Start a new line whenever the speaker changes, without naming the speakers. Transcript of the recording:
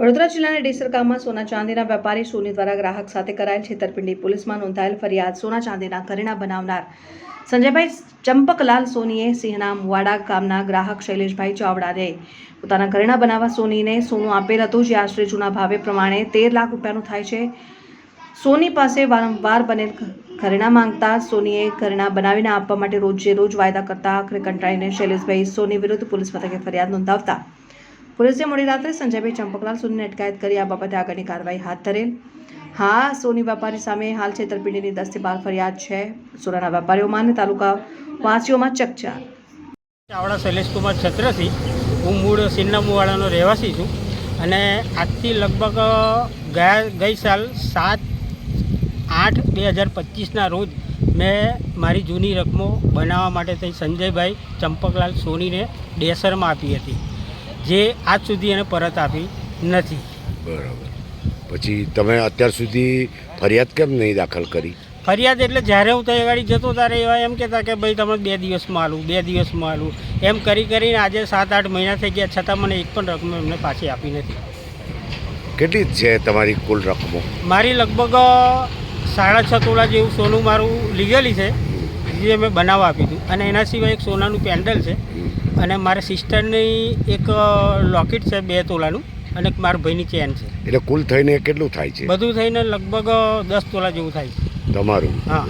વડોદરા જિલ્લાના ડેસર ગામમાં સોના ચાંદીના વેપારી સોની દ્વારા ગ્રાહક સાથે કરાયેલ છેતરપિંડી પોલીસમાં નોંધાયેલ ફરિયાદ સોના ચાંદીના ઘરેણાં બનાવનાર સંજયભાઈ ચંપકલાલ સોનીએ સિંહના મુવાડા ગામના ગ્રાહક શૈલેષભાઈ ચાવડાને પોતાના ઘરેણાં બનાવવા સોનીને સોનું આપેલ હતું, જે આશરે જૂના ભાવે પ્રમાણે 13 લાખ રૂપિયાનું થાય છે। સોની પાસે વારંવાર બનેલ ઘરેણાં માંગતા સોનીએ ઘરેણાં બનાવીને આપવા માટે રોજે રોજ વાયદા કરતા આખરે કંટાળીને શૈલેષભાઈ સોની વિરુદ્ધ પોલીસ મથકે ફરિયાદ નોંધાવતા પોલીસે મોડી રાત્રે સંજયભાઈ ચંપકલાલ સોનીને અટકાયત કરી આ બાબતે આગળની કાર્યવાહી હાથ ધરેલ। હા, સોની વેપારી સામે હાલ છેતરપિંડીની 10 થી 12 ફરિયાદ છે। સોનાના વેપારીઓમાં અને તાલુકા વાસીઓમાં ચકચાર।
ચાવડા શૈલેષકુમાર છત્રસિંહ, હું મૂળ સિન્ના મુવાડાનો રહેવાસી છું અને આજથી લગભગ ગઈ સાલ 7/8/2025ના રોજ મેં મારી જૂની રકમો બનાવવા માટે થઈ સંજયભાઈ ચંપકલાલ સોનીને ડેસરમાં આપી હતી, જે આજ સુધી એને પરત આપી નથી।
બરાબર, પછી તમે અત્યાર સુધી ફરિયાદ કેમ નહીં દાખલ કરી?
ફરિયાદ એટલે જ્યારે હું ત્યાં ગાડી જતો ત્યારે એવા એમ કહેતા કે ભાઈ તમે 2 દિવસમાં આલું 2 દિવસમાં આલું એમ કરીને આજે 7-8 મહિના થઈ ગયા, છતાં મને એક પણ રકમ એમને પાછી આપી નથી।
કેટલી છે તમારી કુલ રકમો?
મારી લગભગ 6.5 તોલા જેવું સોનું મારું લીગેલી છે, જે મેં બનાવવા આપ્યું હતું, અને એના સિવાય એક સોનાનું પેન્ડલ છે, અને મારા સિસ્ટરની એક લોકેટ છે 2 તોલાનું, અને મારા ભાઈની ચેન છે।
એટલે કુલ થઈને કેટલું થાય છે?
બધું થઈને લગભગ 10 તોલા જેવું થાય છે
તમારું?
હા।